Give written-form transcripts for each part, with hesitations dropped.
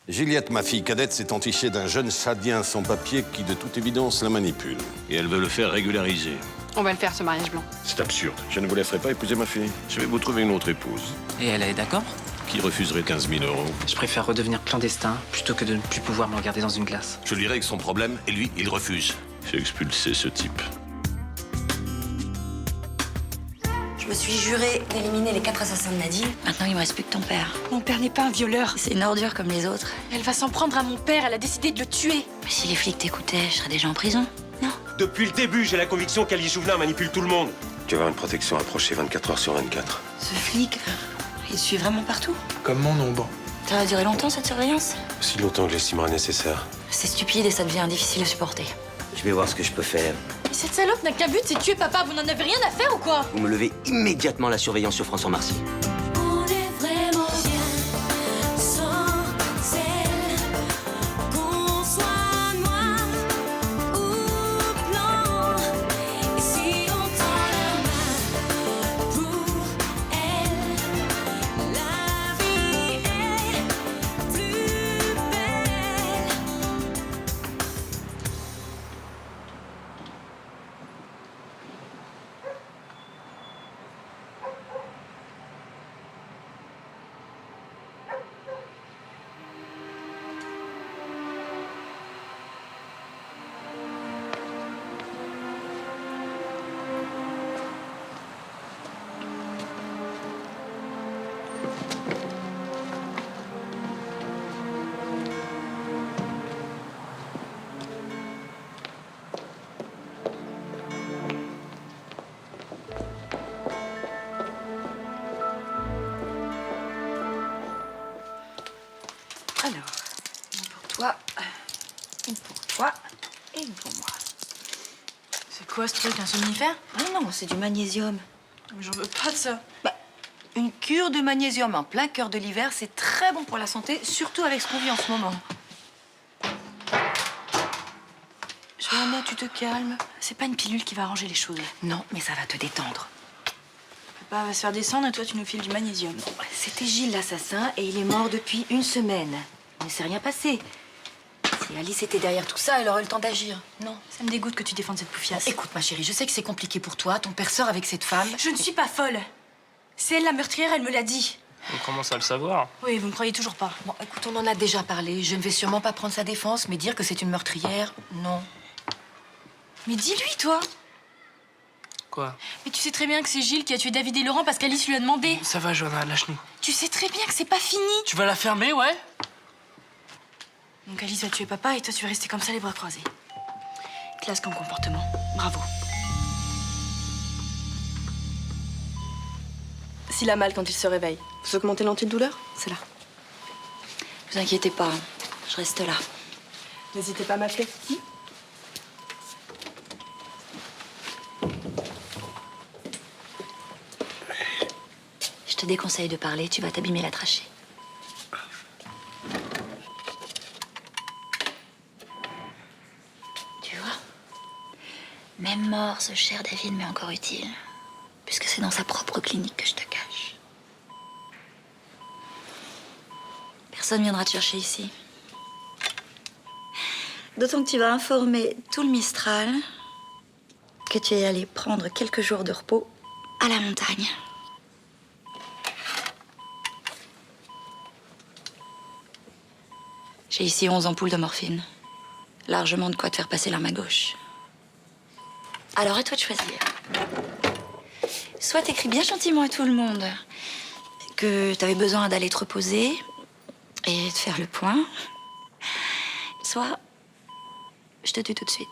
Juliette, ma fille cadette, s'est entichée d'un jeune Tchadien sans papier qui, de toute évidence, la manipule. Et elle veut le faire régulariser. On va le faire, ce mariage blanc. C'est absurde. Je ne vous laisserai pas épouser ma fille. Je vais vous trouver une autre épouse. Et elle est d'accord? Qui refuserait 15 000 €? Je préfère redevenir clandestin plutôt que de ne plus pouvoir me regarder dans une glace. Je lui règle son problème et lui, il refuse. J'ai expulsé ce type. Je me suis juré d'éliminer les 4 assassins de Nadine. Maintenant, il me reste plus que ton père. Mon père n'est pas un violeur. C'est une ordure comme les autres. Elle va s'en prendre à mon père, elle a décidé de le tuer. Mais si les flics t'écoutaient, je serais déjà en prison. Non. Depuis le début, j'ai la conviction qu'Ali Jouvenat manipule tout le monde. Tu vas avoir une protection approchée 24 heures sur 24. Ce flic, il suit vraiment partout. Comme mon ombre. Ça va durer longtemps, cette surveillance? Aussi longtemps que j'estimerai nécessaire. C'est stupide et ça devient difficile à supporter. Je vais voir ce que je peux faire. Mais cette salope n'a qu'un but, c'est tuer papa. Vous n'en avez rien à faire ou quoi? Vous me levez immédiatement la surveillance sur François Marcy. On est vraiment bien sans elle. Qu'on soit noir ou blanc. Et si on tend la main pour elle, la vie est plus belle. Alors, une pour toi, une pour toi et une pour moi. C'est quoi ce truc, un somnifère? Ah non, c'est du magnésium. Mais j'en veux pas de ça. Bah, une cure de magnésium en plein cœur de l'hiver, c'est très bon pour la santé, surtout avec ce qu'on vit en ce moment. Johanna, tu te calmes. C'est pas une pilule qui va arranger les choses. Non, mais ça va te détendre. Papa va se faire descendre et toi tu nous files du magnésium. C'était Gilles l'assassin et il est mort depuis une semaine. Il ne s'est rien passé. Si Alice était derrière tout ça, elle aurait eu le temps d'agir. Non. Ça me dégoûte que tu défendes cette poufiasse. Écoute, ma chérie, je sais que c'est compliqué pour toi. Ton père sort avec cette femme. Je ne suis pas folle. C'est elle la meurtrière, elle me l'a dit. On commence à le savoir. Oui, vous me croyez toujours pas. Bon, écoute, on en a déjà parlé. Je ne vais sûrement pas prendre sa défense, mais dire que c'est une meurtrière, non. Mais dis-lui, toi. Quoi? Mais tu sais très bien que c'est Gilles qui a tué David et Laurent parce qu'Alice lui a demandé. Ça va, Johanna, lâche-nous. Tu sais très bien que c'est pas fini. Tu vas la fermer, ouais? Donc Alice va tuer papa et toi tu vas rester comme ça les bras croisés. Classe comme comportement. Bravo. S'il a mal quand il se réveille, vous augmentez l'antidouleur? C'est là. Vous inquiétez pas, je reste là. N'hésitez pas à m'appeler. Je te déconseille de parler, tu vas t'abîmer la trachée. Tu vois, même mort, ce cher David m'est encore utile. Puisque c'est dans sa propre clinique que je te cache. Personne viendra te chercher ici. D'autant que tu vas informer tout le Mistral que tu es allé prendre quelques jours de repos à la montagne. J'ai ici 11 ampoules de morphine. Largement de quoi te faire passer l'arme à gauche. Alors, à toi de choisir. Soit t'écris bien gentiment à tout le monde que t'avais besoin d'aller te reposer et de faire le point. Soit je te tue tout de suite.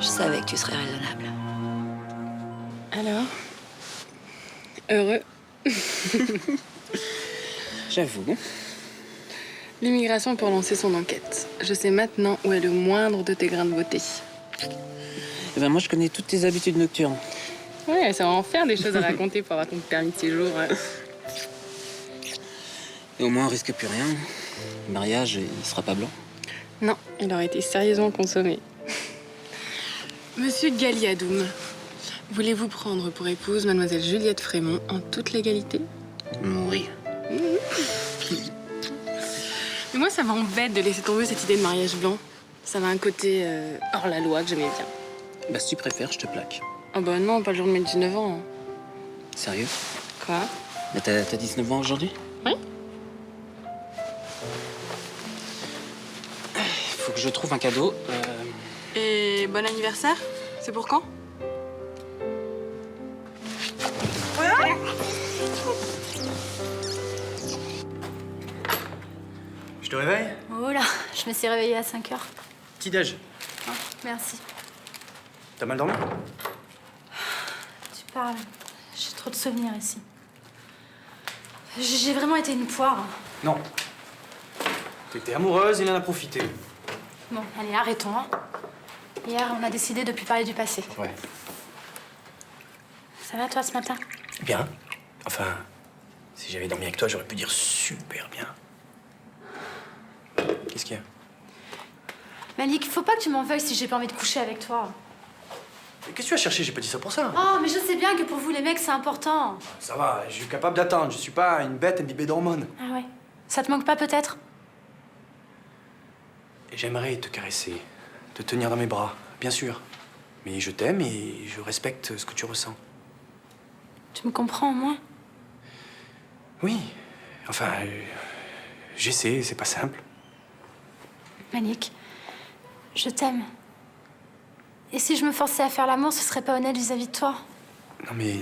Je savais que tu serais raisonnable. Alors? Heureux? J'avoue. L'immigration pour lancer son enquête. Je sais maintenant où est le moindre de tes grains de beauté. Eh ben moi, je connais toutes tes habitudes nocturnes. Ouais, ça va en faire des choses à raconter pour avoir ton permis de séjour. Et au moins, on risque plus rien. Le mariage, il sera pas blanc. Non, il aurait été sérieusement consommé. Monsieur Galliadoum, voulez-vous prendre pour épouse mademoiselle Juliette Frémont en toute légalité? Oui. Mais moi, ça m'embête de laisser tomber cette idée de mariage blanc. Ça a un côté hors la loi que j'aimais bien. Bah, si tu préfères, je te plaque. Oh bah non, pas le jour de mes 19 ans. Hein. Sérieux? Quoi? Mais t'as 19 ans aujourd'hui? Oui. Faut que je trouve un cadeau. Et bon anniversaire? C'est pour quand? Je te réveille? Oh là, je me suis réveillée à 5 heures. Petit-déj. Merci. T'as mal dormi? Tu parles. J'ai trop de souvenirs ici. J'ai vraiment été une poire. Non. T'étais amoureuse, il en a profité. Bon, allez, arrêtons. Hein. Hier, on a décidé de plus parler du passé. Ouais. Ça va, toi, ce matin? Bien. Enfin, si j'avais dormi avec toi, j'aurais pu dire super bien. Qu'est-ce qu'il y a? Malik, faut pas que tu m'en veuilles si j'ai pas envie de coucher avec toi. Qu'est-ce que tu as cherché? J'ai pas dit ça pour ça. Oh, mais je sais bien que pour vous, les mecs, c'est important. Ça va, je suis capable d'attendre. Je suis pas une bête imbibée d'hormones. Ah ouais? Ça te manque pas, peut-être? J'aimerais te caresser, te tenir dans mes bras, bien sûr. Mais je t'aime et je respecte ce que tu ressens. Tu me comprends, au moins? Oui. Enfin, j'essaie, c'est pas simple. Malik, je t'aime. Et si je me forçais à faire l'amour, ce serait pas honnête vis-à-vis de toi. Non mais,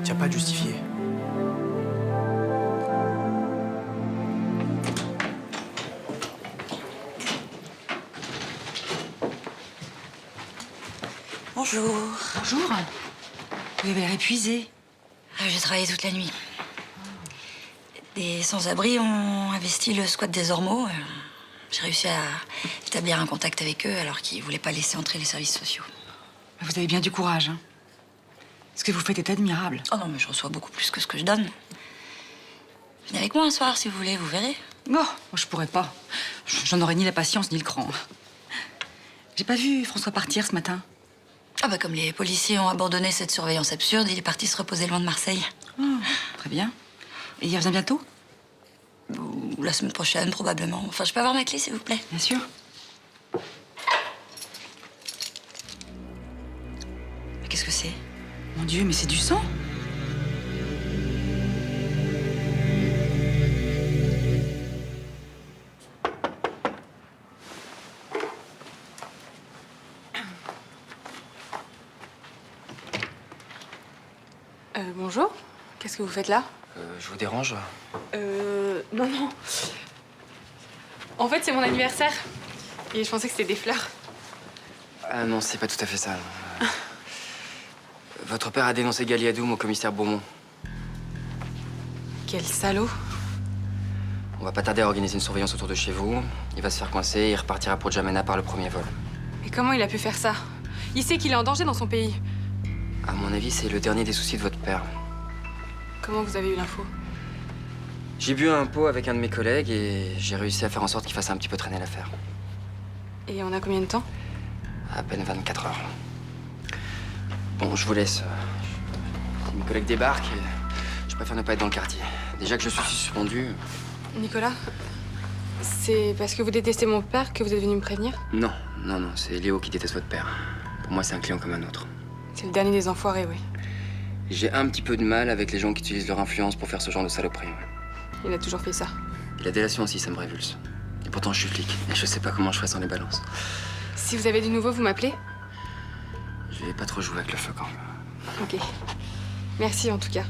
t'y a pas à te justifier. Bonjour. Bonjour. Vous avez l'air épuisé. J'ai travaillé toute la nuit. Des sans-abri ont investi le squat des Ormeaux. J'ai réussi à établir un contact avec eux alors qu'ils voulaient pas laisser entrer les services sociaux. Vous avez bien du courage, hein. Ce que vous faites est admirable. Oh non, mais je reçois beaucoup plus que ce que je donne. Venez avec moi un soir, si vous voulez, vous verrez. Non, je pourrais pas. J'en aurais ni la patience ni le cran. J'ai pas vu François partir ce matin. Ah bah comme les policiers ont abandonné cette surveillance absurde, il est parti se reposer loin de Marseille. Oh, très bien. Et il revient bientôt? Ou la semaine prochaine, probablement. Enfin, je peux avoir ma clé, s'il vous plaît? Bien sûr. Mais qu'est-ce que c'est? Mon Dieu, mais c'est du sang. Bonjour. Qu'est-ce que vous faites là? Je vous dérange? Non, non. En fait, c'est mon anniversaire. Et je pensais que c'était des fleurs. Ah non, c'est pas tout à fait ça. Votre père a dénoncé Galliadoum au commissaire Beaumont. Quel salaud. On va pas tarder à organiser une surveillance autour de chez vous. Il va se faire coincer et il repartira pour Djamena par le premier vol. Mais comment il a pu faire ça? Il sait qu'il est en danger dans son pays. À mon avis, c'est le dernier des soucis de votre père. Comment vous avez eu l'info? J'ai bu un pot avec un de mes collègues et j'ai réussi à faire en sorte qu'il fasse un petit peu traîner l'affaire. Et on a combien de temps? À peine 24 heures. Bon, je vous laisse. Si mes collègues débarquent, je préfère ne pas être dans le quartier. Déjà que je suis suspendu... Nicolas, c'est parce que vous détestez mon père que vous êtes venu me prévenir? Non, non, non, c'est Léo qui déteste votre père. Pour moi, c'est un client comme un autre. C'est le dernier des enfoirés, oui. J'ai un petit peu de mal avec les gens qui utilisent leur influence pour faire ce genre de saloperie. Il a toujours fait ça. Et la délation aussi, ça me révulse. Et pourtant, je suis flic. Et je sais pas comment je ferais sans les balances. Si vous avez du nouveau, vous m'appelez? Je vais pas trop jouer avec le feu quand même. Ok. Merci en tout cas.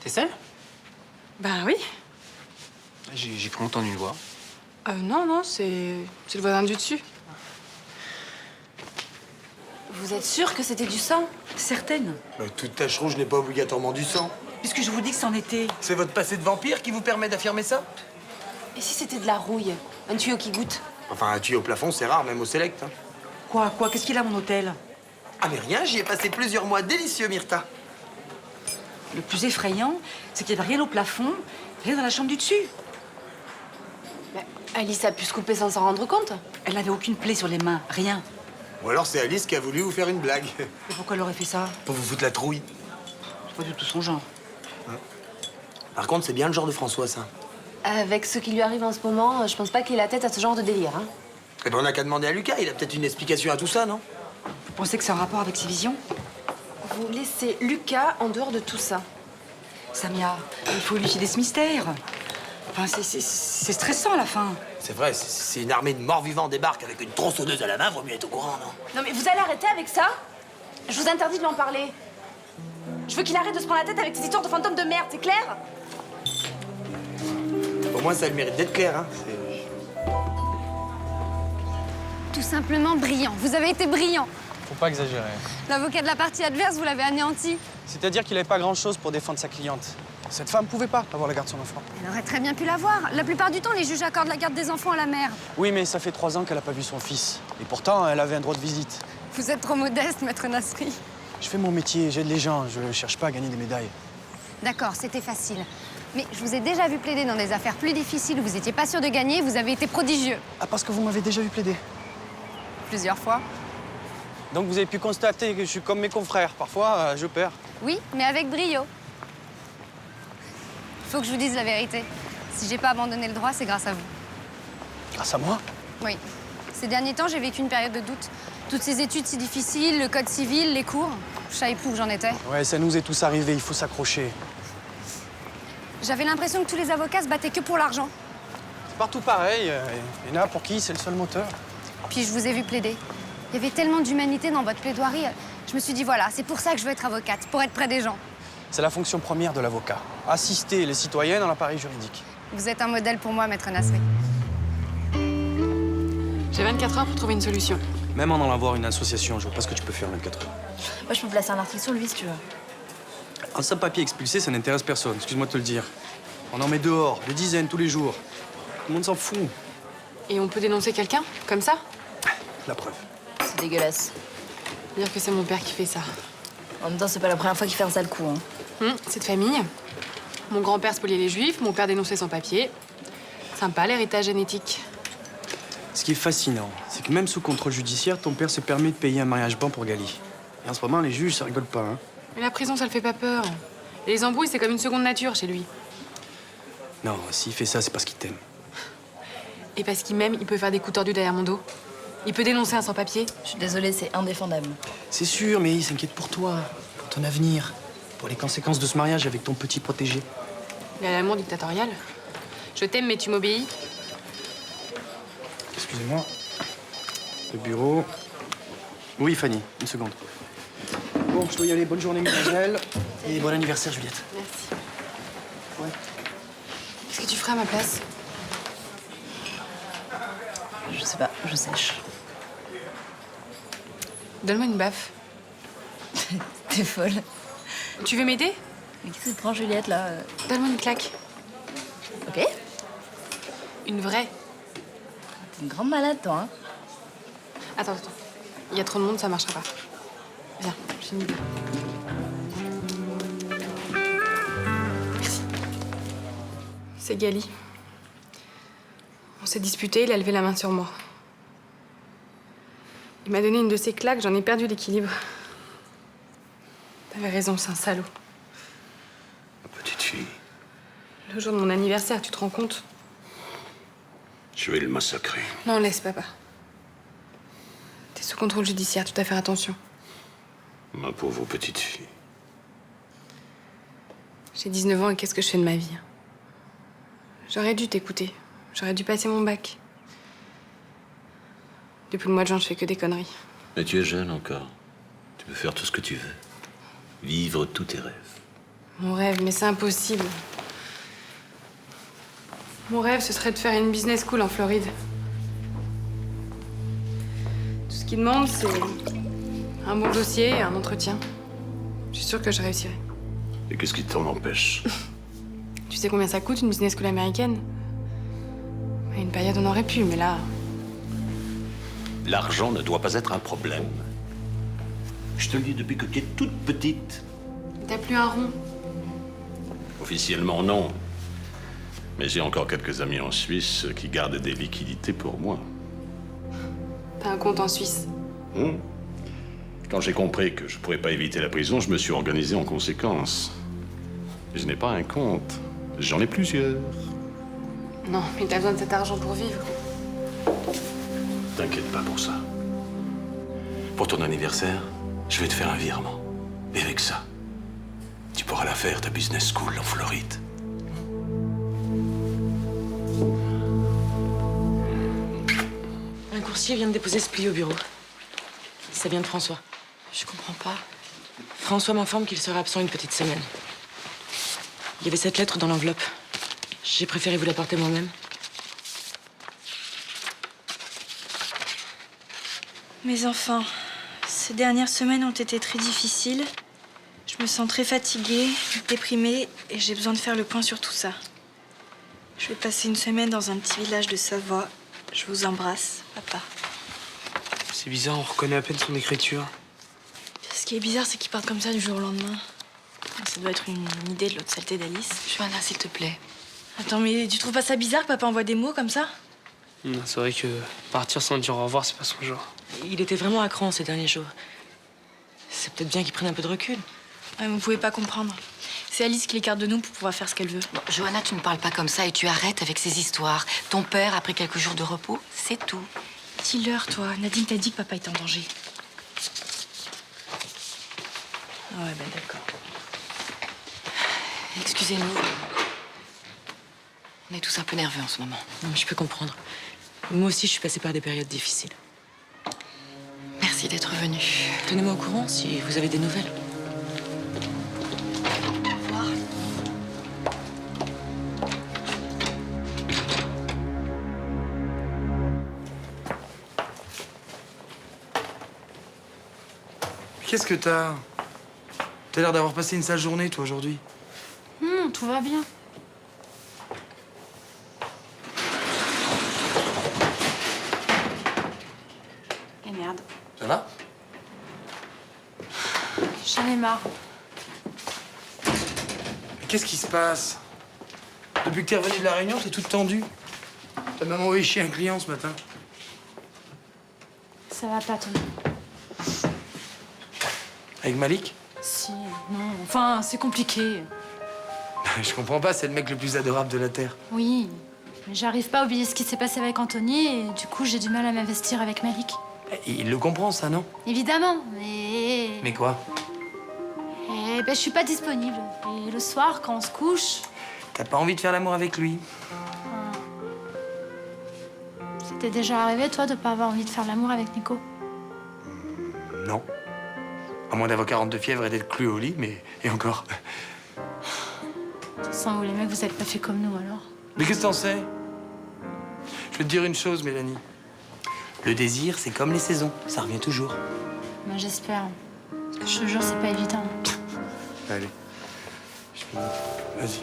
T'es seule? Ben oui. J'ai cru entendre une voix. Non, non, c'est le voisin du dessus. Vous êtes sûre que c'était du sang? Certaine. Toute tache rouge n'est pas obligatoirement du sang. Puisque je vous dis que c'en était. C'est votre passé de vampire qui vous permet d'affirmer ça? Et si c'était de la rouille? Un tuyau qui goûte? Enfin, un tuyau au plafond, c'est rare, même au Select. Hein. Quoi? Qu'est-ce qu'il a, mon hôtel? Ah mais rien, j'y ai passé plusieurs mois délicieux, Myrtha. Le plus effrayant, c'est qu'il n'y avait rien au plafond, rien dans la chambre du dessus. Alice a pu se couper sans s'en rendre compte. Elle n'avait aucune plaie sur les mains, rien. Ou alors c'est Alice qui a voulu vous faire une blague. Et pourquoi elle aurait fait ça? Pour vous foutre la trouille. C'est pas du tout son genre. Par contre, c'est bien le genre de François, ça. Avec ce qui lui arrive en ce moment, je pense pas qu'il ait la tête à ce genre de délire. Hein. Eh ben, on n'a qu'à demander à Lucas, il a peut-être une explication à tout ça, non? Vous pensez que c'est en rapport avec ses visions? Vous laissez Lucas en dehors de tout ça. Samia, il faut élucider ce mystère. Enfin, c'est stressant à la fin. C'est vrai, c'est une armée de morts-vivants débarque avec une tronçonneuse à la main, vaut mieux être au courant, non? Non mais vous allez arrêter avec ça? Je vous interdis de lui en parler. Je veux qu'il arrête de se prendre la tête avec ces histoires de fantômes de merde, c'est clair? Au moins, ça a le mérite d'être clair, hein. Tout simplement brillant. Vous avez été brillant. Faut pas exagérer. L'avocat de la partie adverse, vous l'avez anéanti. C'est-à-dire qu'il avait pas grand-chose pour défendre sa cliente. Cette femme pouvait pas avoir la garde de son enfant. Elle aurait très bien pu l'avoir. La plupart du temps, les juges accordent la garde des enfants à la mère. Oui, mais ça fait 3 ans qu'elle a pas vu son fils. Et pourtant, elle avait un droit de visite. Vous êtes trop modeste, maître Nasri. Je fais mon métier, j'aide les gens, je cherche pas à gagner des médailles. D'accord, c'était facile. Mais je vous ai déjà vu plaider dans des affaires plus difficiles où vous étiez pas sûr de gagner, vous avez été prodigieux. Ah, parce que vous m'avez déjà vu plaider? Plusieurs fois. Donc vous avez pu constater que je suis comme mes confrères. Parfois, je perds. Oui, mais avec brio. Faut que je vous dise la vérité. Si j'ai pas abandonné le droit, c'est grâce à vous. Grâce à moi? Oui. Ces derniers temps, j'ai vécu une période de doute. Toutes ces études si difficiles, le code civil, les cours. Je savais plus où j'en étais. Ouais, ça nous est tous arrivé, il faut s'accrocher. J'avais l'impression que tous les avocats se battaient que pour l'argent. C'est partout pareil. Il y en a pour qui c'est le seul moteur. Puis je vous ai vu plaider. Il y avait tellement d'humanité dans votre plaidoirie. Je me suis dit, voilà, c'est pour ça que je veux être avocate, pour être près des gens. C'est la fonction première de l'avocat. Assister les citoyens dans l'appareil juridique. Vous êtes un modèle pour moi, maître Nasri. J'ai 24 heures pour trouver une solution. Même en avoir une association, je vois pas ce que tu peux faire en 24 heures. Moi, je peux placer un article sur lui, si tu veux. Un sans-papier expulsé, ça n'intéresse personne, excuse-moi de te le dire. On en met dehors, des dizaines tous les jours. Tout le monde s'en fout. Et on peut dénoncer quelqu'un, comme ça? La preuve. C'est dégueulasse. Dire que c'est mon père qui fait ça. En même temps, c'est pas la première fois qu'il fait un sale coup, hein. C'est de famille. Mon grand-père spoliait les juifs, mon père dénonçait sans papier. Sympa, l'héritage génétique. Ce qui est fascinant, c'est que même sous contrôle judiciaire, ton père se permet de payer un mariage ban pour Gali. Et en ce moment, les juges, ça rigole pas, hein. Mais la prison, ça le fait pas peur. Et les embrouilles, c'est comme une seconde nature chez lui. Non, s'il fait ça, c'est parce qu'il t'aime. Et parce qu'il m'aime, il peut faire des coups tordus derrière mon dos. Il peut dénoncer un sans-papier. Je suis désolée, c'est indéfendable. C'est sûr, mais il s'inquiète pour toi, pour ton avenir, pour les conséquences de ce mariage avec ton petit protégé. Il a l'amour dictatorial. Je t'aime, mais tu m'obéis. Excusez-moi. Le bureau. Oui, Fanny, une seconde. Bon, je dois y aller. Bonne journée, mademoiselle. Et bon anniversaire, Juliette. Merci. Ouais. Qu'est-ce que tu ferais à ma place? Je sais pas, je sèche. Donne-moi une baffe. T'es folle. Tu veux m'aider? Mais qu'est-ce que tu prends, Juliette, là? Donne-moi une claque. Ok. Une vraie. T'es une grande malade, toi, hein? Attends. Il y a trop de monde, ça marchera pas. Viens, j'ai une idée. Merci. C'est Gali. On s'est disputé, il a levé la main sur moi. Il m'a donné une de ses claques, j'en ai perdu l'équilibre. T'avais raison, c'est un salaud. Petite fille, Le jour de mon anniversaire, tu te rends compte? je vais le massacrer. Non, laisse, papa. T'es sous contrôle judiciaire, tu dois faire attention. Ma pauvre petite fille. J'ai 19 ans et qu'est-ce que je fais de ma vie? J'aurais dû t'écouter. J'aurais dû passer mon bac. Depuis le mois de juin, je fais que des conneries. Mais tu es jeune encore. Tu peux faire tout ce que tu veux. Vivre tous tes rêves. Mon rêve, mais c'est impossible. Mon rêve, ce serait de faire une business school en Floride. Tout ce qu'ils demandent, c'est un bon dossier et un entretien. Je suis sûre que je réussirai. Et qu'est-ce qui t'en empêche? Tu sais combien ça coûte, une business school américaine? À une période, on aurait pu, mais là... L'argent ne doit pas être un problème. Je te le dis depuis que tu es toute petite. T'as plus un rond. Officiellement, non. Mais j'ai encore quelques amis en Suisse qui gardent des liquidités pour moi. T'as un compte en Suisse. Quand j'ai compris que je pourrais pas éviter la prison, je me suis organisé en conséquence. Je n'ai pas un compte, j'en ai plusieurs. Non, mais t'as besoin de cet argent pour vivre. T'inquiète pas pour ça. Pour ton anniversaire, je vais te faire un virement. Et avec ça, tu pourras la faire, ta business school en Floride. Un coursier vient de déposer ce pli au bureau. Ça vient de François. Je comprends pas. François m'informe qu'il sera absent une petite semaine. Il y avait cette lettre dans l'enveloppe. J'ai préféré vous la porter moi-même. Mes enfants, ces dernières semaines ont été très difficiles. Je me sens très fatiguée, déprimée, et j'ai besoin de faire le point sur tout ça. Je vais passer une semaine dans un petit village de Savoie. Je vous embrasse, papa. C'est bizarre, on reconnaît à peine son écriture. Ce qui est bizarre, c'est qu'ils partent comme ça du jour au lendemain. Ça doit être une idée de l'autre saleté d'Alice. Johanna, s'il te plaît. Attends, mais tu trouves pas ça bizarre que papa envoie des mots comme ça? C'est vrai que partir sans dire au revoir, c'est pas son genre. Il était vraiment à cran ces derniers jours. C'est peut-être bien qu'il prenne un peu de recul. Ouais, vous pouvez pas comprendre. C'est Alice qui l'écarte de nous pour pouvoir faire ce qu'elle veut. Bon, Johanna, tu ne parles pas comme ça et tu arrêtes avec ces histoires. Ton père a pris quelques jours de repos, c'est tout. Dis-leur, toi. Nadine t'a dit que papa est en danger. Ah ouais, ben d'accord. Excusez-nous. On est tous un peu nerveux en ce moment. Non, mais je peux comprendre. Moi aussi, je suis passée par des périodes difficiles. Merci d'être venu. Tenez-moi au courant si vous avez des nouvelles. Au revoir. Qu'est-ce que t'as? T'as l'air d'avoir passé une sale journée, toi, aujourd'hui. Tout va bien. Et merde. Ça va? J'en ai marre. Qu'est-ce qui se passe? Depuis que t'es revenu de la Réunion, t'es toute tendue. T'as même envoyé chier un client ce matin. Ça va pas, Tony. Avec Malik? Si, non. Enfin, c'est compliqué. Je comprends pas, c'est le mec le plus adorable de la Terre. Oui, mais j'arrive pas à oublier ce qui s'est passé avec Anthony et du coup, j'ai du mal à m'investir avec Malik. Il le comprend, ça, non? Évidemment, mais... Mais quoi? Eh ben, je suis pas disponible. Et le soir, quand on se couche... T'as pas envie de faire l'amour avec lui? C'était déjà arrivé, toi, de pas avoir envie de faire l'amour avec Nico? Non. À moins d'avoir 42 fièvres et d'être cloué au lit, mais... Et encore. Sans vous, les mecs, vous êtes pas fait comme nous, alors? Mais qu'est-ce que t'en sais? Je vais te dire une chose, Mélanie. Le désir, c'est comme les saisons. Ça revient toujours. Moi, j'espère. Je te jure, c'est pas évident. Allez. Je finis. Vas-y.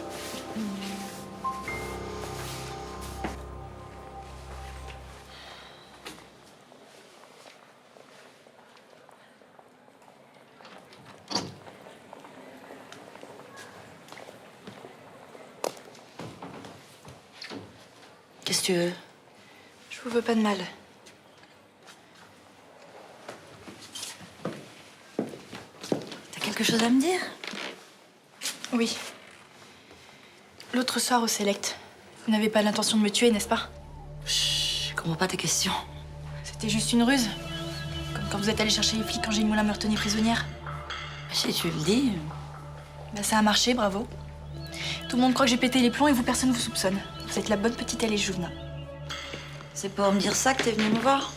Qu'est-ce que tu veux? Je vous veux pas de mal. T'as quelque chose à me dire? Oui. L'autre soir au Select, vous n'avez pas l'intention de me tuer, n'est-ce pas? Je comprends pas tes questions. C'était juste une ruse. Comme quand vous êtes allé chercher les flics quand Gilles Moulin me retenait prisonnière. Si tu le dis. Bah, ça a marché, bravo. Tout le monde croit que j'ai pété les plombs et vous, personne vous soupçonne. Vous êtes la bonne petite Alice Jouvenat. C'est pour me dire ça que t'es venu me voir?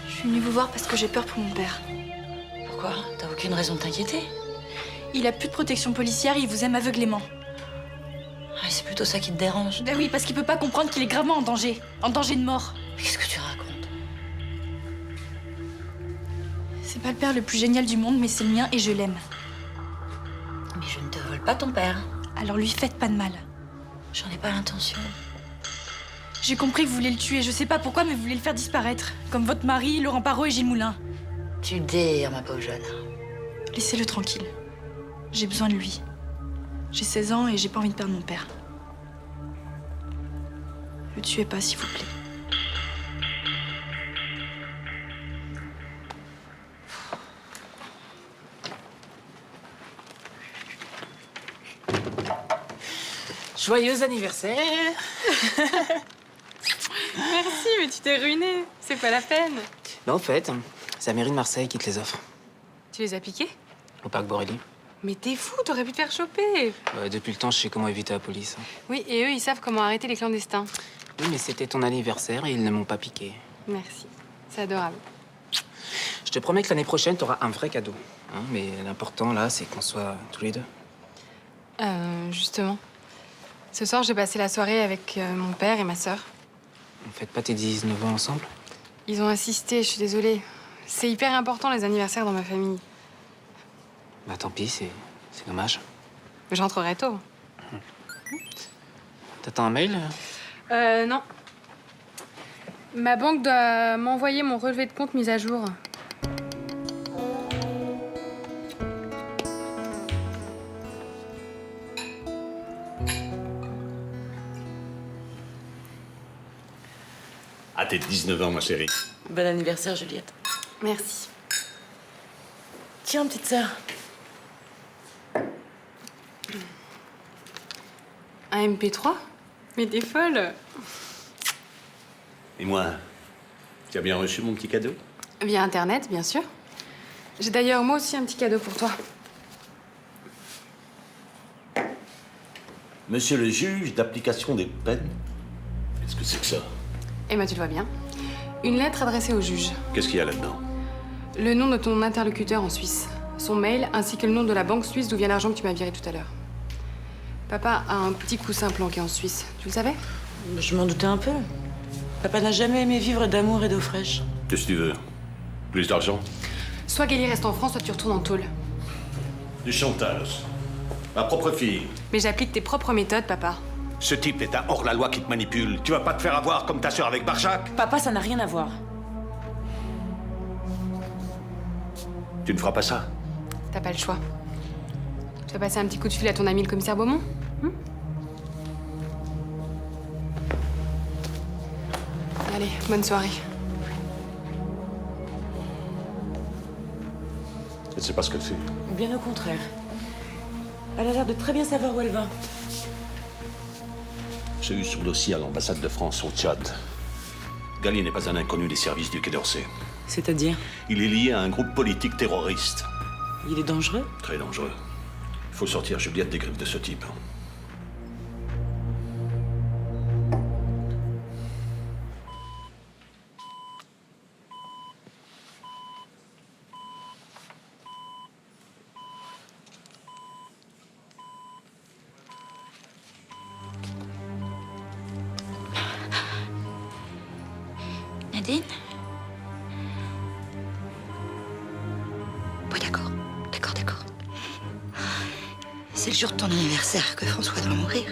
Je suis venue vous voir parce que j'ai peur pour mon père. Pourquoi? T'as aucune raison de t'inquiéter? Il a plus de protection policière et il vous aime aveuglément. Ah, c'est plutôt ça qui te dérange. Ben oui, parce qu'il peut pas comprendre qu'il est gravement en danger de mort. Mais qu'est-ce que tu racontes? C'est pas le père le plus génial du monde, mais c'est le mien et je l'aime. Mais je ne te vole pas ton père. Alors lui faites pas de mal. J'en ai pas l'intention. J'ai compris que vous voulez le tuer, je sais pas pourquoi, mais vous voulez le faire disparaître. Comme votre mari, Laurent Parot et Gilles Moulin. Tu dires, ma pauvre jeune. Laissez-le tranquille. J'ai besoin de lui. J'ai 16 ans et j'ai pas envie de perdre mon père. Le tuez pas, s'il vous plaît. Joyeux anniversaire. Merci, mais tu t'es ruiné. C'est pas la peine. Bah, au fait, c'est la mairie de Marseille qui te les offre. Tu les as piqués? Au parc Borelli. Mais t'es fou, t'aurais pu te faire choper. Bah, depuis le temps, je sais comment éviter la police. Oui, et eux, ils savent comment arrêter les clandestins. Oui, mais c'était ton anniversaire et ils ne m'ont pas piqué. Merci. C'est adorable. Je te promets que l'année prochaine, t'auras un vrai cadeau. Hein, mais l'important, là, c'est qu'on soit tous les deux. Justement. Ce soir, j'ai passé la soirée avec mon père et ma sœur. On fête pas tes 19 ans ensemble? Ils ont insisté, je suis désolée. C'est hyper important, les anniversaires dans ma famille. Bah, tant pis, c'est dommage. Mais j'entrerai tôt. T'attends un mail? Non. Ma banque doit m'envoyer mon relevé de compte mis à jour. À tes 19 ans, ma chérie. Bon anniversaire, Juliette. Merci. Tiens, petite sœur. Un MP3? Mais t'es folle. Et moi, tu as bien reçu mon petit cadeau? Via Internet, bien sûr. J'ai d'ailleurs moi aussi un petit cadeau pour toi. Monsieur le juge d'application des peines. Qu'est-ce que c'est que ça? Eh ben, tu le vois bien. Une lettre adressée au juge. Qu'est-ce qu'il y a là-dedans? Le nom de ton interlocuteur en Suisse. Son mail, ainsi que le nom de la banque suisse d'où vient l'argent que tu m'as viré tout à l'heure. Papa a un petit coussin planqué en Suisse. Tu le savais? Je m'en doutais un peu. Papa n'a jamais aimé vivre d'amour et d'eau fraîche. Qu'est-ce que tu veux? Plus d'argent? Soit Gali reste en France, soit tu retournes en tôle. Du chantage. Ma propre fille. Mais j'applique tes propres méthodes, papa. Ce type est un hors-la-loi qui te manipule. Tu vas pas te faire avoir comme ta sœur avec Barjac? Papa, ça n'a rien à voir. Tu ne feras pas ça? T'as pas le choix. Tu vas passer un petit coup de fil à ton ami le commissaire Beaumont? Allez, bonne soirée. Je ne sais pas ce qu'elle fait. Bien au contraire. Elle a l'air de très bien savoir où elle va. J'ai eu son dossier à l'ambassade de France au Tchad. Gali n'est pas un inconnu des services du Quai d'Orsay. C'est-à-dire? Il est lié à un groupe politique terroriste. Il est dangereux? Très dangereux. Il faut sortir Juliette des griffes de ce type. Nadine? Oui, d'accord. C'est le jour de ton anniversaire que François doit mourir.